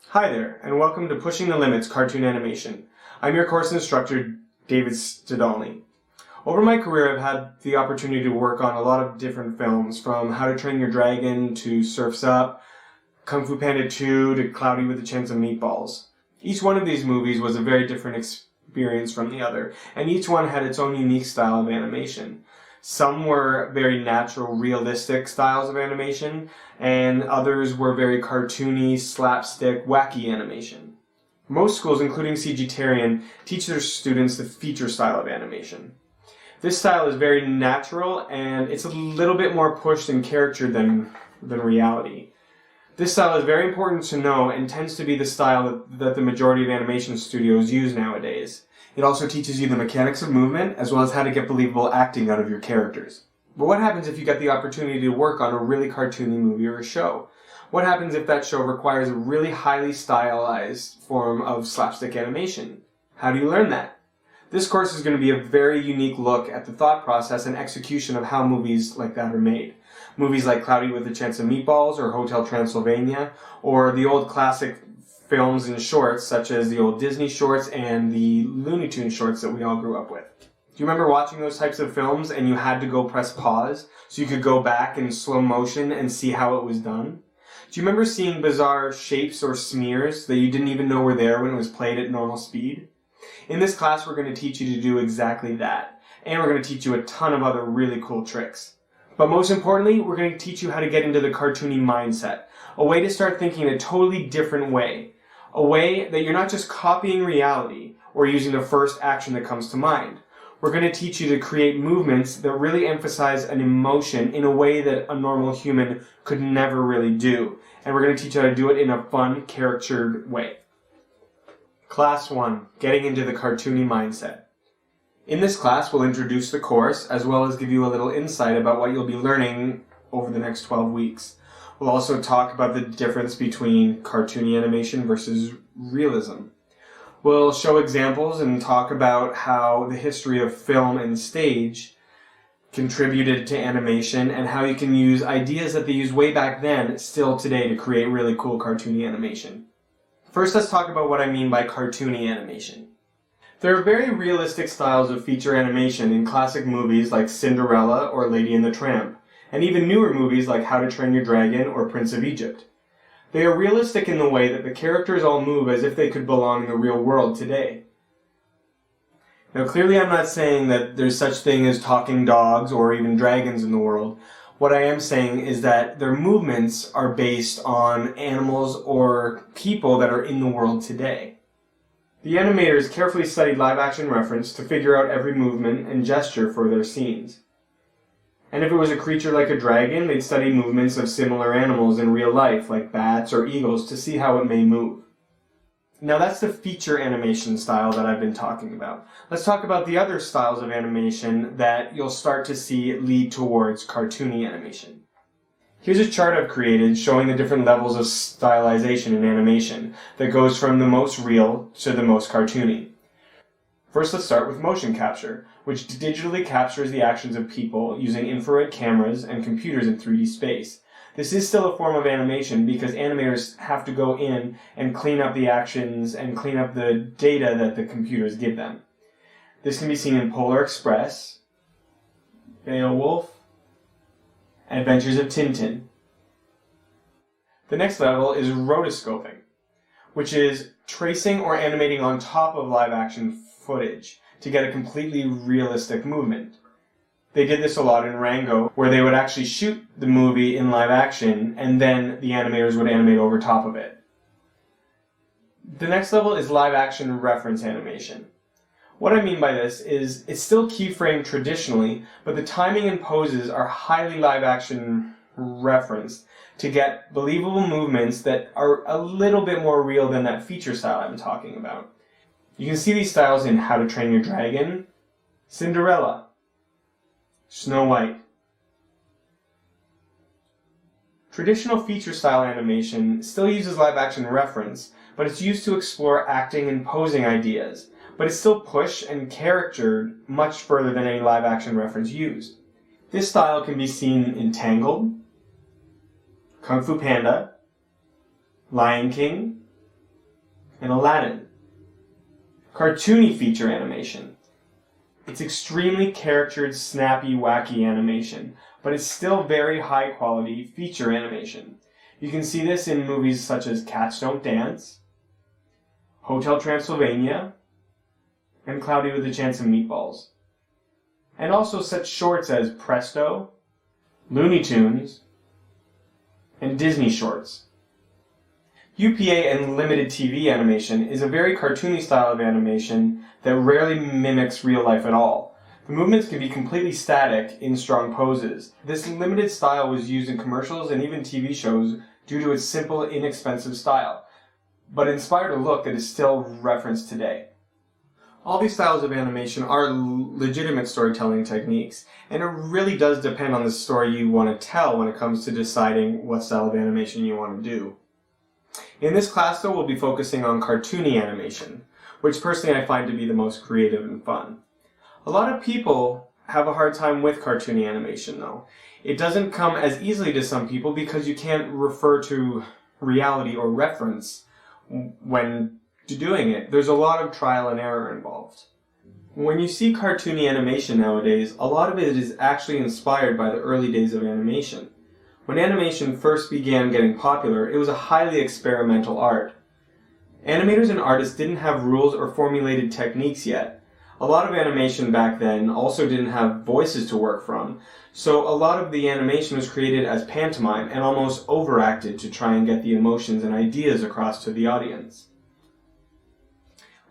Hi there, and welcome to Pushing the Limits Cartoon Animation. I'm your course instructor, David Stadolny. Over my career, I've had the opportunity to work on a lot of different films, from How to Train Your Dragon to Surf's Up, Kung Fu Panda 2 to Cloudy with a Chance of Meatballs. Each one of these movies was a very different experience from the other, and each one had its own unique style of animation. Some were very natural, realistic styles of animation, and others were very cartoony, slapstick, wacky animation. Most schools, including CGTarian, teach their students the feature style of animation. This style is very natural, and it's a little bit more pushed in character than reality. This style is very important to know and tends to be the style that the majority of animation studios use nowadays. It also teaches you the mechanics of movement, as well as how to get believable acting out of your characters. But what happens if you get the opportunity to work on a really cartoony movie or a show? What happens if that show requires a really highly stylized form of slapstick animation? How do you learn that? This course is going to be a very unique look at the thought process and execution of how movies like that are made. Movies like Cloudy with a Chance of Meatballs or Hotel Transylvania, or the old classic films and shorts such as the old Disney shorts and the Looney Tunes shorts that we all grew up with. Do you remember watching those types of films and you had to go press pause so you could go back in slow motion and see how it was done? Do you remember seeing bizarre shapes or smears that you didn't even know were there when it was played at normal speed? In this class, we're going to teach you to do exactly that, and we're going to teach you a ton of other really cool tricks. But most importantly, we're going to teach you how to get into the cartoony mindset, a way to start thinking in a totally different way. A way that you're not just copying reality or using the first action that comes to mind. We're going to teach you to create movements that really emphasize an emotion in a way that a normal human could never really do. And we're going to teach you how to do it in a fun, caricatured way. Class 1, Getting into the Cartoony Mindset. In this class, we'll introduce the course, as well as give you a little insight about what you'll be learning over the next 12 weeks. We'll also talk about the difference between cartoony animation versus realism. We'll show examples and talk about how the history of film and stage contributed to animation and how you can use ideas that they used way back then still today to create really cool cartoony animation. First, let's talk about what I mean by cartoony animation. There are very realistic styles of feature animation in classic movies like Cinderella or Lady and the Tramp, and even newer movies like How to Train Your Dragon or Prince of Egypt. They are realistic in the way that the characters all move as if they could belong in the real world today. Now clearly I'm not saying that there's such thing as talking dogs or even dragons in the world. What I am saying is that their movements are based on animals or people that are in the world today. The animators carefully studied live-action reference to figure out every movement and gesture for their scenes. And if it was a creature like a dragon, they'd study movements of similar animals in real life, like bats or eagles, to see how it may move. Now that's the feature animation style that I've been talking about. Let's talk about the other styles of animation that you'll start to see lead towards cartoony animation. Here's a chart I've created showing the different levels of stylization in animation that goes from the most real to the most cartoony. First, let's start with motion capture, which digitally captures the actions of people using infrared cameras and computers in 3D space. This is still a form of animation because animators have to go in and clean up the actions and clean up the data that the computers give them. This can be seen in Polar Express, Beowulf, Adventures of Tintin. The next level is rotoscoping, which is tracing or animating on top of live-action footage to get a completely realistic movement. They did this a lot in Rango, where they would actually shoot the movie in live action and then the animators would animate over top of it. The next level is live action reference animation. What I mean by this is it's still keyframed traditionally, but the timing and poses are highly live action referenced to get believable movements that are a little bit more real than that feature style I'm talking about. You can see these styles in How to Train Your Dragon, Cinderella, Snow White. Traditional feature style animation still uses live action reference, but it's used to explore acting and posing ideas, but it's still pushed and caricatured much further than any live action reference used. This style can be seen in Tangled, Kung Fu Panda, Lion King, and Aladdin. Cartoony feature animation. It's extremely caricatured, snappy, wacky animation, but it's still very high quality feature animation. You can see this in movies such as Cats Don't Dance, Hotel Transylvania, and Cloudy with a Chance of Meatballs. And also such shorts as Presto, Looney Tunes, and Disney shorts. UPA and limited TV animation is a very cartoony style of animation that rarely mimics real life at all. The movements can be completely static in strong poses. This limited style was used in commercials and even TV shows due to its simple, inexpensive style, but inspired a look that is still referenced today. All these styles of animation are legitimate storytelling techniques, and it really does depend on the story you want to tell when it comes to deciding what style of animation you want to do. In this class, though, we'll be focusing on cartoony animation, which personally I find to be the most creative and fun. A lot of people have a hard time with cartoony animation, though. It doesn't come as easily to some people because you can't refer to reality or reference when doing it. There's a lot of trial and error involved. When you see cartoony animation nowadays, a lot of it is actually inspired by the early days of animation. When animation first began getting popular, it was a highly experimental art. Animators and artists didn't have rules or formulated techniques yet. A lot of animation back then also didn't have voices to work from, so a lot of the animation was created as pantomime and almost overacted to try and get the emotions and ideas across to the audience.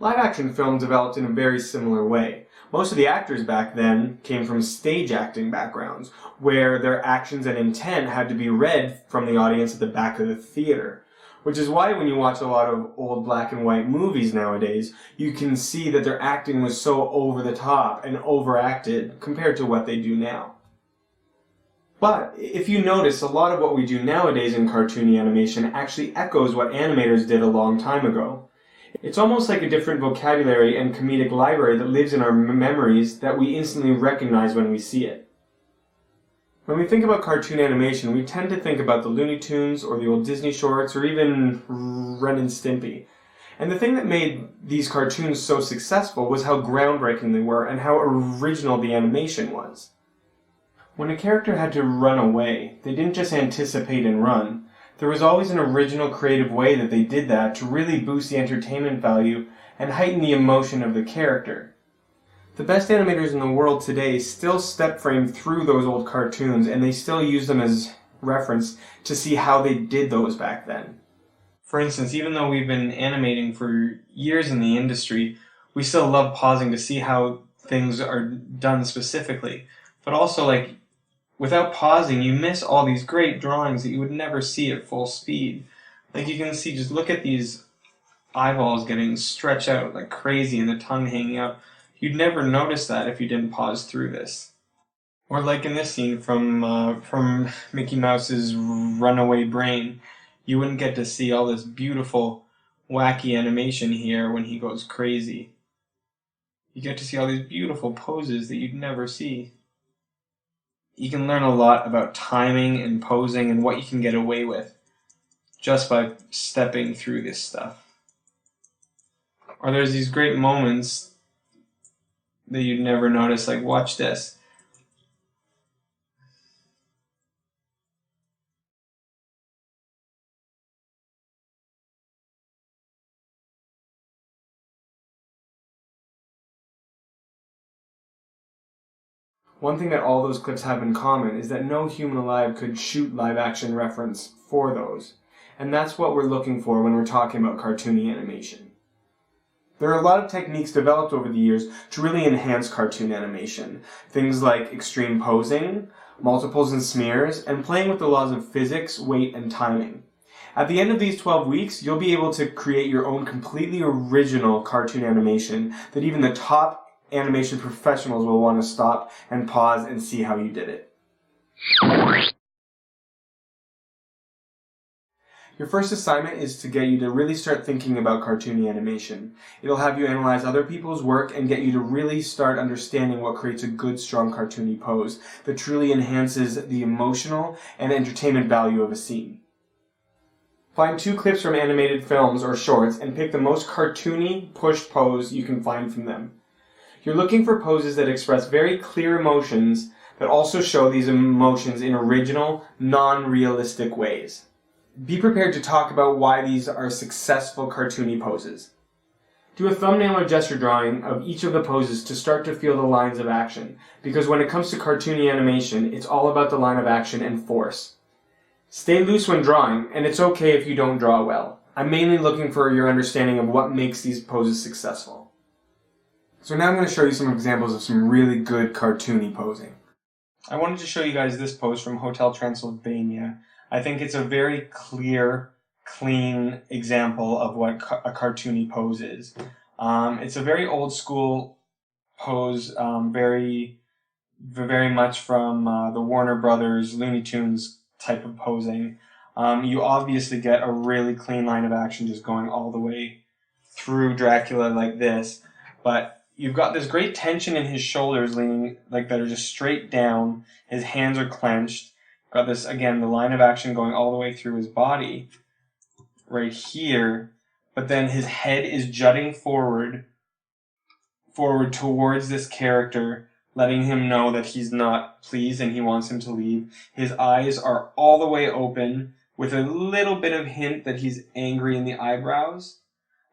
Live-action film developed in a very similar way. Most of the actors back then came from stage acting backgrounds, where their actions and intent had to be read from the audience at the back of the theater. Which is why when you watch a lot of old black and white movies nowadays, you can see that their acting was so over the top and overacted compared to what they do now. But if you notice, a lot of what we do nowadays in cartoony animation actually echoes what animators did a long time ago. It's almost like a different vocabulary and comedic library that lives in our memories that we instantly recognize when we see it. When we think about cartoon animation, we tend to think about the Looney Tunes or the old Disney shorts or even Ren and Stimpy. And the thing that made these cartoons so successful was how groundbreaking they were and how original the animation was. When a character had to run away, they didn't just anticipate and run. There was always an original creative way that they did that to really boost the entertainment value and heighten the emotion of the character. The best animators in the world today still step frame through those old cartoons and they still use them as reference to see how they did those back then. For instance, even though we've been animating for years in the industry, we still love pausing to see how things are done specifically. But also, without pausing, you miss all these great drawings that you would never see at full speed. You can see, just look at these eyeballs getting stretched out like crazy and the tongue hanging out. You'd never notice that if you didn't pause through this. Or like in this scene from Mickey Mouse's Runaway Brain, you wouldn't get to see all this beautiful, wacky animation here when he goes crazy. You get to see all these beautiful poses that you'd never see. You can learn a lot about timing and posing and what you can get away with just by stepping through this stuff. Or there's these great moments that you'd never notice, like watch this. One thing that all those clips have in common is that no human alive could shoot live-action reference for those. And that's what we're looking for when we're talking about cartoony animation. There are a lot of techniques developed over the years to really enhance cartoon animation. Things like extreme posing, multiples and smears, and playing with the laws of physics, weight, and timing. At the end of these 12 weeks, you'll be able to create your own completely original cartoon animation that even the top animation professionals will want to stop and pause and see how you did it. Your first assignment is to get you to really start thinking about cartoony animation. It'll have you analyze other people's work and get you to really start understanding what creates a good, strong cartoony pose that truly enhances the emotional and entertainment value of a scene. Find 2 clips from animated films or shorts and pick the most cartoony pushed pose you can find from them. You're looking for poses that express very clear emotions but also show these emotions in original, non-realistic ways. Be prepared to talk about why these are successful cartoony poses. Do a thumbnail or gesture drawing of each of the poses to start to feel the lines of action, because when it comes to cartoony animation, it's all about the line of action and force. Stay loose when drawing, and it's okay if you don't draw well. I'm mainly looking for your understanding of what makes these poses successful. So now I'm going to show you some examples of some really good cartoony posing. I wanted to show you guys this pose from Hotel Transylvania. I think it's a very clear, clean example of what a cartoony pose is. It's a very old school pose, very much from the Warner Brothers Looney Tunes type of posing. You obviously get a really clean line of action just going all the way through Dracula like this, but you've got this great tension in his shoulders leaning like that are just straight down. His hands are clenched. Got this, again, the line of action going all the way through his body right here, but then his head is jutting forward towards this character, letting him know that he's not pleased and he wants him to leave. His eyes are all the way open with a little bit of hint that he's angry in the eyebrows,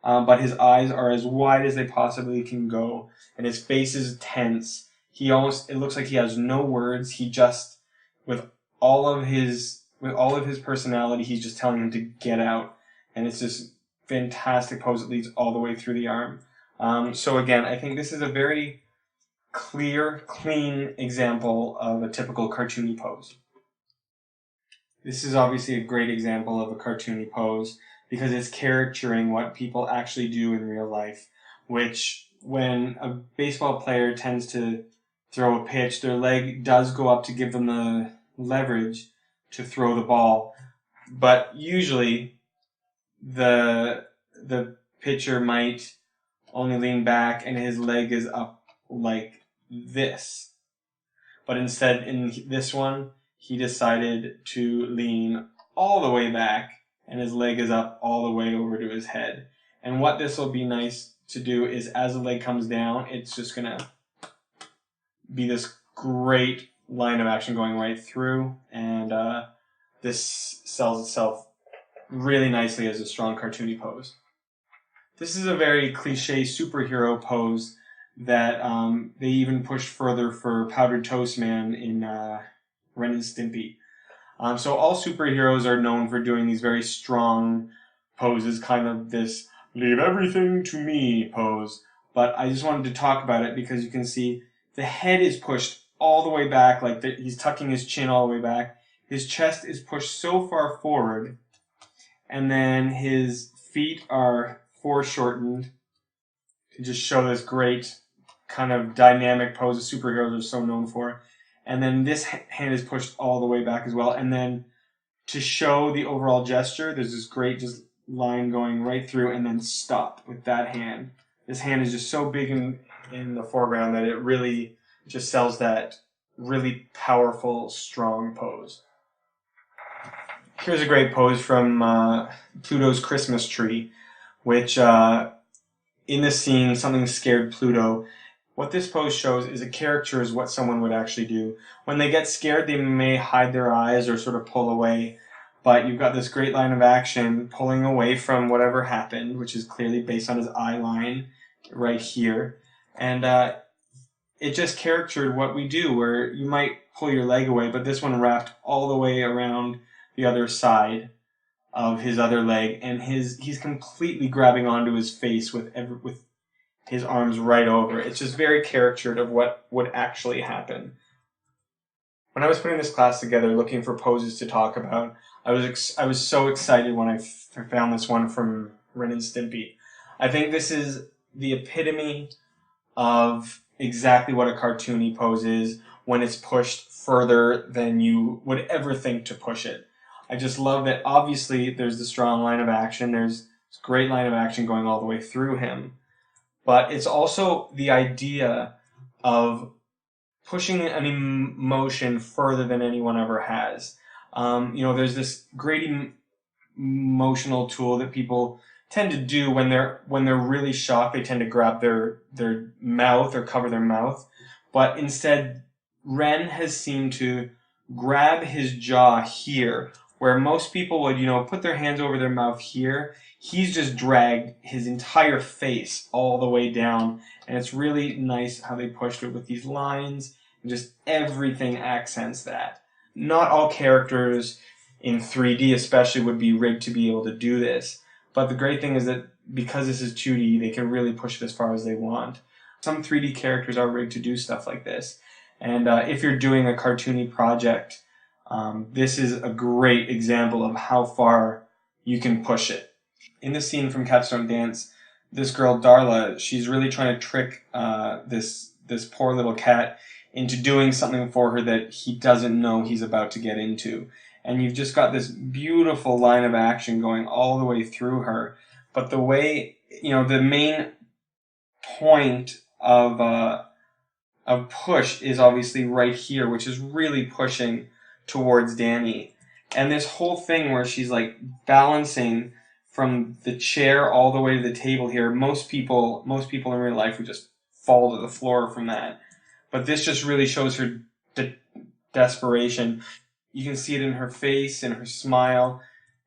but his eyes are as wide as they possibly can go, and his face is tense. It looks like he has no words. He just, with all of his personality, he's just telling him to get out. And it's this fantastic pose that leads all the way through the arm. So again, I think this is a very clear, clean example of a typical cartoony pose. This is obviously a great example of a cartoony pose because it's caricaturing what people actually do in real life, which when a baseball player tends to throw a pitch, their leg does go up to give them the leverage to throw the ball, but usually the pitcher might only lean back and his leg is up like this. But instead, in this one, he decided to lean all the way back and his leg is up all the way over to his head. And what this will be nice to do is as the leg comes down, it's just going to be this great line of action going right through, and this sells itself really nicely as a strong cartoony pose. This is a very cliche superhero pose that they even pushed further for Powdered Toast Man in Ren and Stimpy. So all superheroes are known for doing these very strong poses, kind of this leave everything to me pose. But I just wanted to talk about it because you can see the head is pushed all the way back, like he's tucking his chin all the way back. His chest is pushed so far forward, and then his feet are foreshortened to just show this great kind of dynamic pose that superheroes are so known for. And then this hand is pushed all the way back as well. And then to show the overall gesture, there's this great just line going right through and then stop with that hand. This hand is just so big in the foreground that it really just sells that really powerful, strong pose. Here's a great pose from Pluto's Christmas tree, which in this scene, something scared Pluto. What this pose shows is a caricature is what someone would actually do. When they get scared, they may hide their eyes or sort of pull away, but you've got this great line of action pulling away from whatever happened, which is clearly based on his eye line right here. And it just caricatured what we do, where you might pull your leg away, but this one wrapped all the way around the other side of his other leg, and he's completely grabbing onto his face with his arms right over. It's just very caricatured of what would actually happen. When I was putting this class together, looking for poses to talk about, I was so excited when I found this one from Ren and Stimpy. I think this is the epitome of exactly what a cartoony pose is when it's pushed further than you would ever think to push it. I just love that obviously there's the strong line of action, there's this great line of action going all the way through him, but it's also the idea of pushing an emotion further than anyone ever has. There's this great emotional tool that people tend to do when they're really shocked. They tend to grab their mouth or cover their mouth, but instead Ren has seemed to grab his jaw here, where most people would, put their hands over their mouth here. He's just dragged his entire face all the way down, and it's really nice how they pushed it with these lines, and just everything accents that. Not all characters in 3D especially would be rigged to be able to do this, but the great thing is that because this is 2D, they can really push it as far as they want. Some 3D characters are rigged to do stuff like this, and if you're doing a cartoony project, this is a great example of how far you can push it. In the scene from Cats Don't Dance, this girl Darla, she's really trying to trick this poor little cat into doing something for her that he doesn't know he's about to get into. And you've just got this beautiful line of action going all the way through her. But the way, the main point of push is obviously right here, which is really pushing towards Danny. And this whole thing where she's like balancing from the chair all the way to the table here, most people in real life would just fall to the floor from that. But this just really shows her desperation. You can see it in her face, in her smile,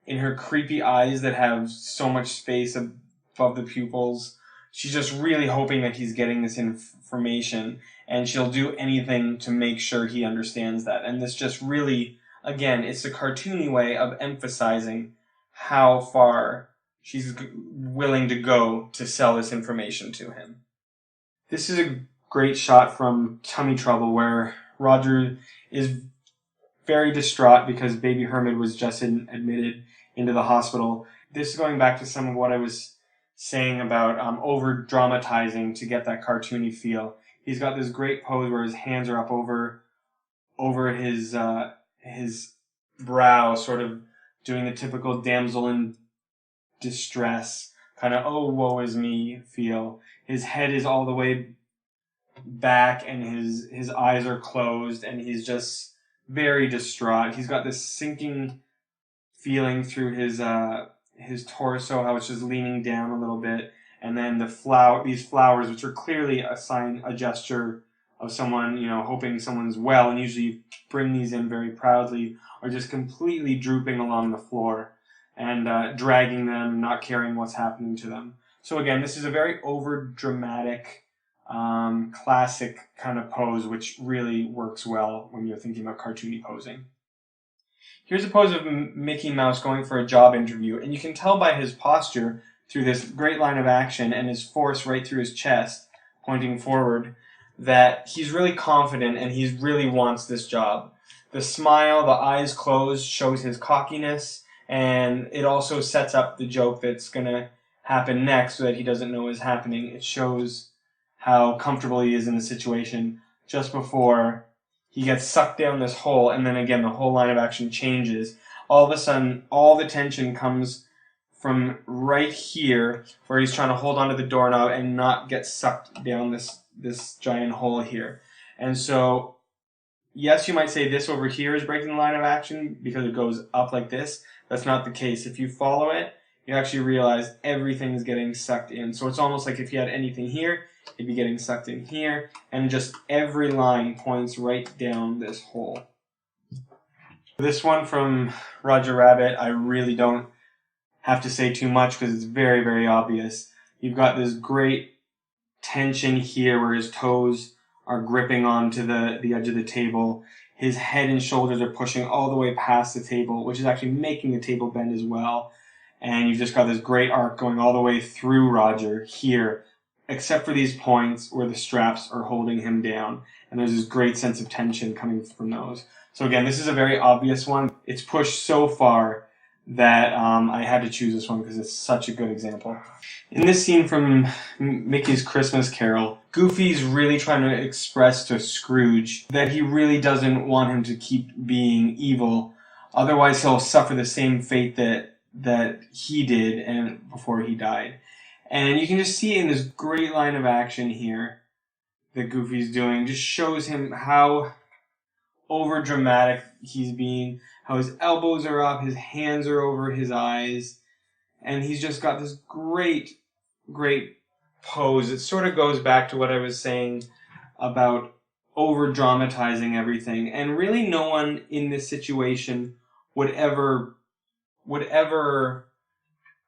in her creepy eyes that have so much space above the pupils. She's just really hoping that he's getting this information, and she'll do anything to make sure he understands that. And this just really, again, it's a cartoony way of emphasizing how far she's willing to go to sell this information to him. This is a great shot from Tummy Trouble where Roger is very distraught because baby Hermit was just admitted into the hospital. This is going back to some of what I was saying about over-dramatizing to get that cartoony feel. He's got this great pose where his hands are up over his brow, sort of doing the typical damsel in distress, kind of, oh, woe is me feel. His head is all the way back and his eyes are closed and he's just very distraught. He's got this sinking feeling through his torso, how it's just leaning down a little bit, and then these flowers, which are clearly a gesture of someone, hoping someone's well, and usually you bring these in very proudly, are just completely drooping along the floor and dragging them, not caring what's happening to them. So again, this is a very over-dramatic, classic kind of pose, which really works well when you're thinking about cartoony posing. Here's a pose of Mickey Mouse going for a job interview, and you can tell by his posture through this great line of action and his force right through his chest, pointing forward, that he's really confident and he really wants this job. The smile, the eyes closed, shows his cockiness, and it also sets up the joke that's going to happen next so that he doesn't know is happening. It shows how comfortable he is in the situation just before he gets sucked down this hole, and then again the whole line of action changes. All of a sudden, all the tension comes from right here, where he's trying to hold onto the doorknob and not get sucked down this giant hole here. And so, yes, you might say this over here is breaking the line of action because it goes up like this. That's not the case. If you follow it, you actually realize everything is getting sucked in. So it's almost like if you had anything here, it'd be getting sucked in here, and just every line points right down this hole. This one from Roger Rabbit, I really don't have to say too much because it's very, very obvious. You've got this great tension here where his toes are gripping onto the edge of the table. His head and shoulders are pushing all the way past the table, which is actually making the table bend as well. And you've just got this great arc going all the way through Roger here, except for these points where the straps are holding him down. And there's this great sense of tension coming from those. So again, this is a very obvious one. It's pushed so far that I had to choose this one because it's such a good example. In this scene from Mickey's Christmas Carol, Goofy's really trying to express to Scrooge that he really doesn't want him to keep being evil. Otherwise, he'll suffer the same fate that he did and before he died. And you can just see in this great line of action here that Goofy's doing, just shows him how over dramatic he's being, how his elbows are up, his hands are over his eyes, and he's just got this great pose. It sort of goes back to what I was saying about over dramatizing everything, and really no one in this situation would ever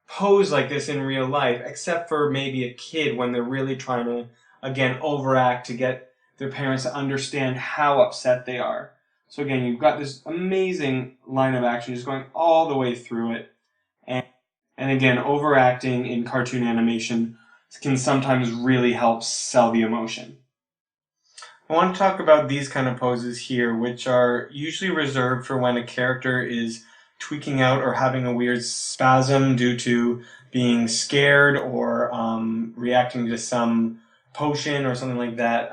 pose like this in real life, except for maybe a kid when they're really trying to, again, overact to get their parents to understand how upset they are. So again, you've got this amazing line of action just going all the way through it. And again, overacting in cartoon animation can sometimes really help sell the emotion. I want to talk about these kind of poses here, which are usually reserved for when a character is tweaking out or having a weird spasm due to being scared or reacting to some potion or something like that.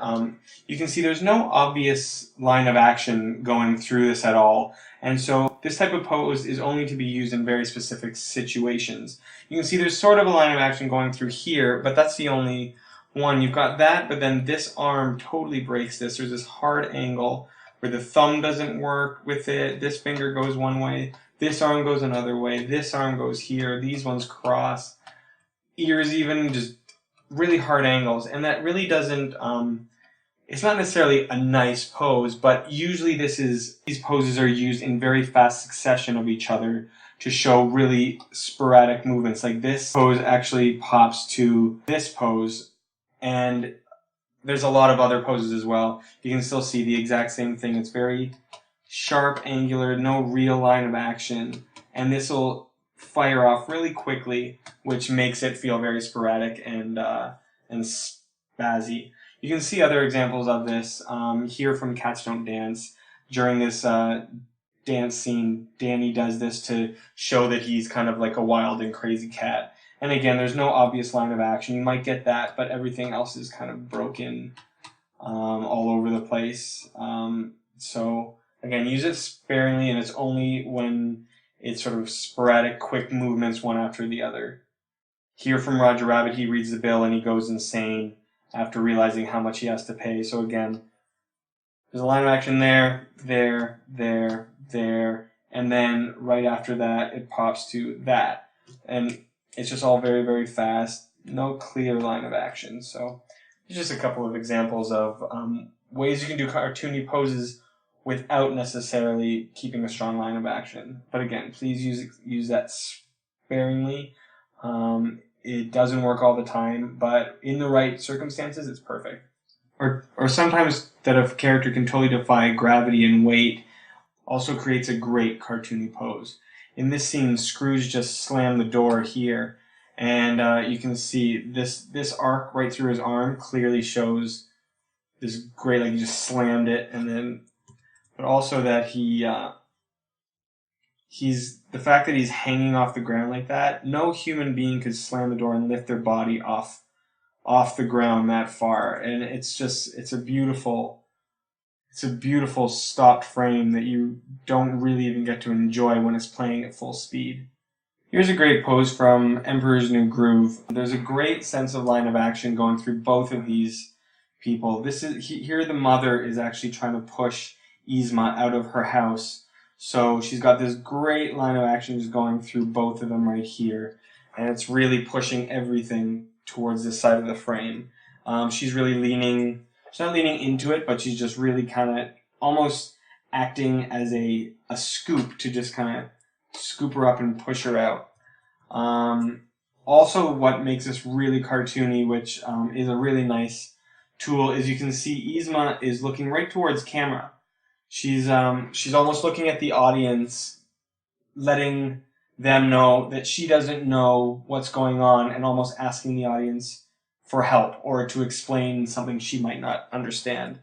You can see there's no obvious line of action going through this at all. And so this type of pose is only to be used in very specific situations. You can see there's sort of a line of action going through here, but that's the only one. You've got that, but then this arm totally breaks this. There's this hard angle where the thumb doesn't work with it. This finger goes one way. This arm goes another way. This arm goes here. These ones cross. Ears even, just really hard angles. And that really doesn't, it's not necessarily a nice pose, but usually these poses are used in very fast succession of each other to show really sporadic movements. Like this pose actually pops to this pose, and there's a lot of other poses as well. You can still see the exact same thing. It's very sharp, angular, no real line of action, and this will fire off really quickly, which makes it feel very sporadic and spazzy. You can see other examples of this here from Cats Don't Dance. During this dance scene, Danny does this to show that he's kind of like a wild and crazy cat. And again, there's no obvious line of action. You might get that, but everything else is kind of broken all over the place. So again, use it sparingly, and it's only when it's sort of sporadic, quick movements one after the other. Here from Roger Rabbit, he reads the bill and he goes insane after realizing how much he has to pay. So again, there's a line of action there, and then right after that, it pops to that. And it's just all very, very fast, no clear line of action. So just a couple of examples of ways you can do cartoony poses without necessarily keeping a strong line of action. But again, please use that sparingly. It doesn't work all the time, but in the right circumstances, it's perfect. Or sometimes that a character can totally defy gravity and weight also creates a great cartoony pose. In this scene, Scrooge just slammed the door here, and you can see this arc right through his arm clearly shows this great, like he just slammed it, and then, but also that the fact that he's hanging off the ground like that, no human being could slam the door and lift their body off the ground that far. And it's a beautiful stopped frame that you don't really even get to enjoy when it's playing at full speed. Here's a great pose from Emperor's New Groove. There's a great sense of line of action going through both of these people. Here the mother is actually trying to push Yzma out of her house. So she's got this great line of action just going through both of them right here. And it's really pushing everything towards this side of the frame. She's really she's not leaning into it, but she's just really kind of almost acting as a scoop to just kind of scoop her up and push her out. Also, what makes this really cartoony, which is a really nice tool, is you can see Yzma is looking right towards camera. She's almost looking at the audience, letting them know that she doesn't know what's going on, and almost asking the audience for help or to explain something she might not understand.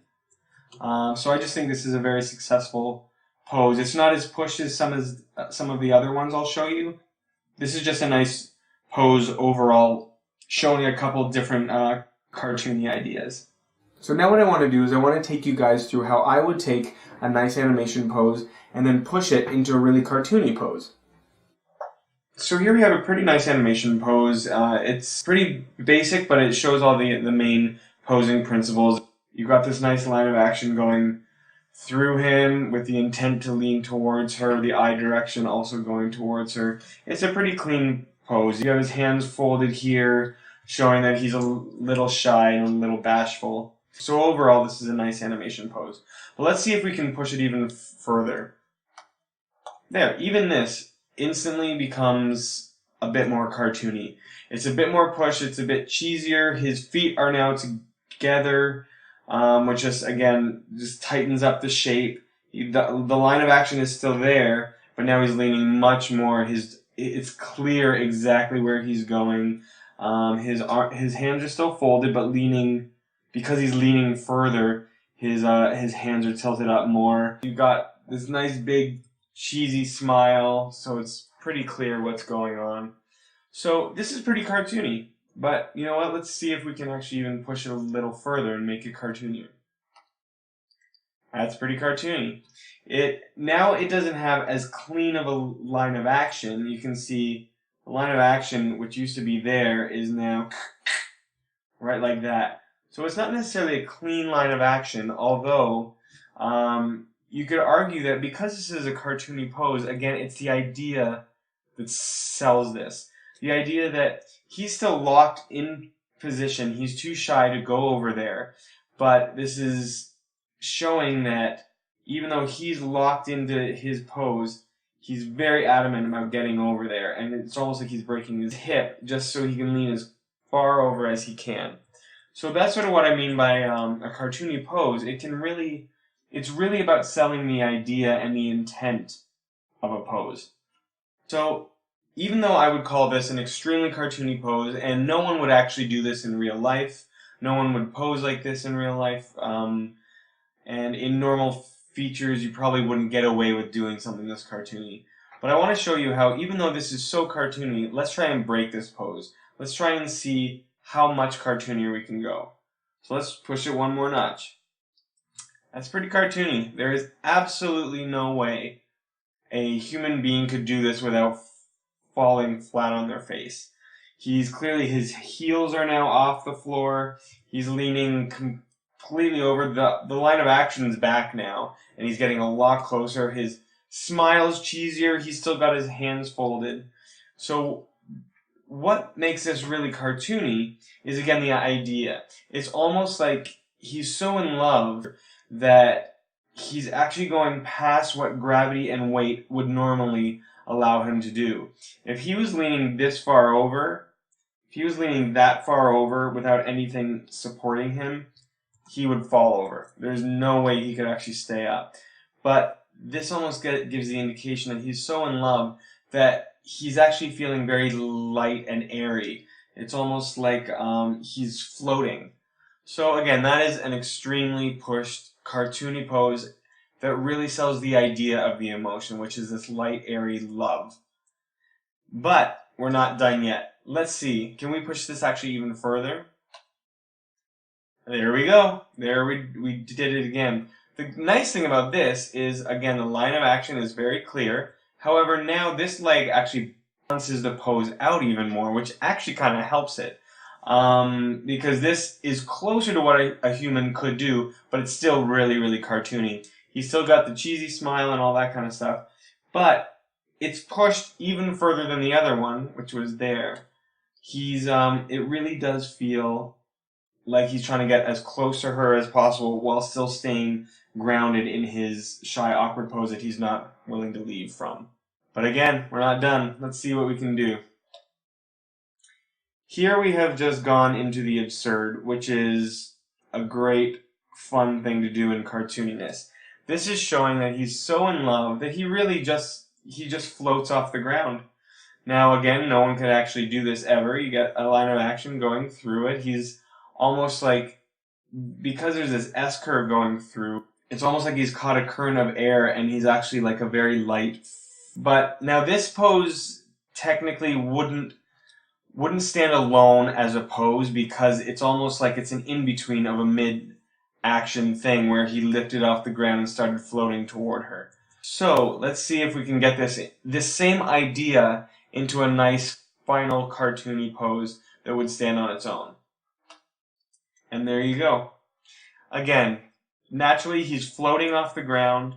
So I just think this is a very successful pose. It's not as pushed as some of the other ones I'll show you. This is just a nice pose overall, showing a couple different cartoony ideas. So now what I want to do is I want to take you guys through how I would take a nice animation pose and then push it into a really cartoony pose. So here we have a pretty nice animation pose. It's pretty basic, but it shows all the main posing principles. You've got this nice line of action going through him with the intent to lean towards her, the eye direction also going towards her. It's a pretty clean pose. You have his hands folded here, showing that he's a little shy and a little bashful. So overall, this is a nice animation pose. But let's see if we can push it even further. There, even this instantly becomes a bit more cartoony. It's a bit more push, it's a bit cheesier. His feet are now together, which just tightens up the shape. The line of action is still there, but now he's leaning much more. It's clear exactly where he's going. His hands are still folded, but leaning, because he's leaning further, his hands are tilted up more. You've got this nice big cheesy smile, so it's pretty clear what's going on. So this is pretty cartoony, but you know what? Let's see if we can actually even push it a little further and make it cartoonier. That's pretty cartoony. Now it doesn't have as clean of a line of action. You can see the line of action, which used to be there, is now right like that. So it's not necessarily a clean line of action, although you could argue that because this is a cartoony pose, again, it's the idea that sells this. The idea that he's still locked in position, he's too shy to go over there, but this is showing that even though he's locked into his pose, he's very adamant about getting over there, and it's almost like he's breaking his hip just so he can lean as far over as he can. So that's sort of what I mean by a cartoony pose. It's really about selling the idea and the intent of a pose. So even though I would call this an extremely cartoony pose, and no one would actually do this in real life, no one would pose like this in real life, and in normal features you probably wouldn't get away with doing something this cartoony. But I want to show you how, even though this is so cartoony, let's try and break this pose. Let's try and see how much cartoonier we can go. So let's push it one more notch. That's pretty cartoony. There is absolutely no way a human being could do this without falling flat on their face. His heels are now off the floor. He's leaning completely over. The line of action is back now, and he's getting a lot closer. His smile's cheesier. He's still got his hands folded. So what makes this really cartoony is, again, the idea. It's almost like he's so in love that he's actually going past what gravity and weight would normally allow him to do. If he was leaning this far over, if he was leaning that far over without anything supporting him, he would fall over. There's no way he could actually stay up. But this almost gives the indication that he's so in love that he's actually feeling very light and airy. It's almost like he's floating. So again, that is an extremely pushed, cartoony pose that really sells the idea of the emotion, which is this light, airy love. But we're not done yet. Let's see. Can we push this actually even further? There we go. There we did it again. The nice thing about this is, again, the line of action is very clear. However, now this leg actually balances the pose out even more, which actually kind of helps it. Because this is closer to what a human could do, but it's still really, really cartoony. He's still got the cheesy smile and all that kind of stuff, but it's pushed even further than the other one, which was there. It really does feel like he's trying to get as close to her as possible while still staying grounded in his shy, awkward pose that he's not willing to leave from. But again, we're not done. Let's see what we can do. Here we have just gone into the absurd, which is a great, fun thing to do in cartooniness. This is showing that he's so in love that he just floats off the ground. Now again, no one could actually do this ever. You get a line of action going through it. He's almost like, because there's this S curve going through, it's almost like he's caught a current of air and he's actually like a very light. But now this pose technically wouldn't stand alone as a pose, because it's almost like it's an in-between of a mid-action thing where he lifted off the ground and started floating toward her. So let's see if we can get this same idea into a nice final cartoony pose that would stand on its own. And there you go. Again, naturally he's floating off the ground.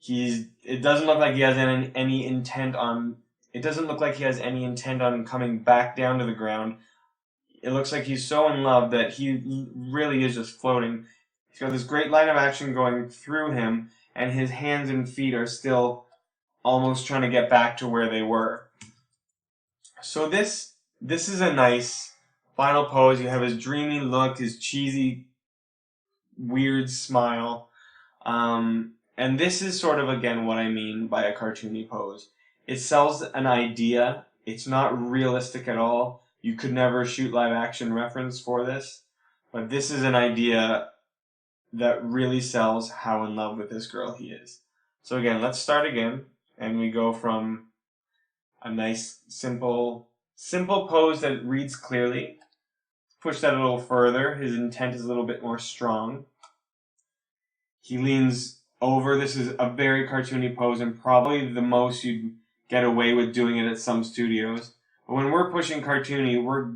It doesn't look like he has any intent on. It doesn't look like he has any intent on coming back down to the ground. It looks like he's so in love that he really is just floating. He's got this great line of action going through him, and his hands and feet are still almost trying to get back to where they were. So this is a nice final pose. You have his dreamy look, his cheesy, weird smile. And this is sort of, again, what I mean by a cartoony pose. It sells an idea. It's not realistic at all. You could never shoot live action reference for this. But this is an idea that really sells how in love with this girl he is. So again, let's start again. And we go from a nice, simple pose that reads clearly. Push that a little further. His intent is a little bit more strong. He leans over. This is a very cartoony pose and probably the most you'd get away with doing it at some studios. But when we're pushing cartoony, we're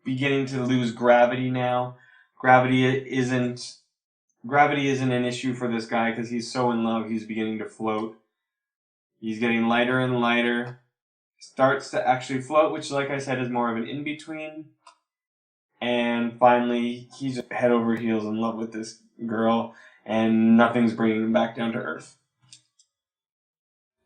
beginning to lose gravity now. Gravity isn't an issue for this guy because he's so in love. He's beginning to float. He's getting lighter and lighter. Starts to actually float, which, like I said, is more of an in-between. And finally, he's head over heels in love with this girl, and nothing's bringing him back down to earth.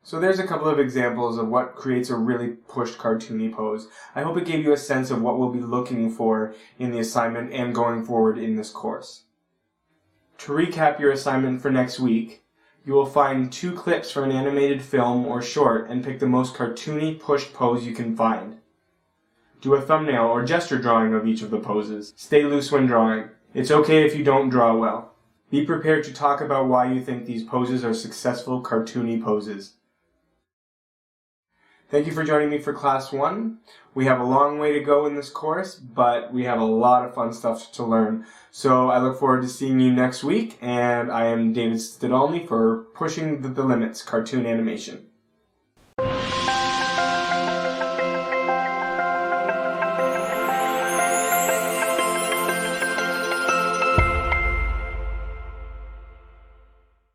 So there's a couple of examples of what creates a really pushed cartoony pose. I hope it gave you a sense of what we'll be looking for in the assignment and going forward in this course. To recap your assignment for next week, you will find 2 clips for an animated film or short and pick the most cartoony pushed pose you can find. Do a thumbnail or gesture drawing of each of the poses. Stay loose when drawing. It's okay if you don't draw well. Be prepared to talk about why you think these poses are successful cartoony poses. Thank you for joining me for Class 1. We have a long way to go in this course, but we have a lot of fun stuff to learn. So I look forward to seeing you next week, and I am David Stidalny for Pushing the Limits Cartoon Animation.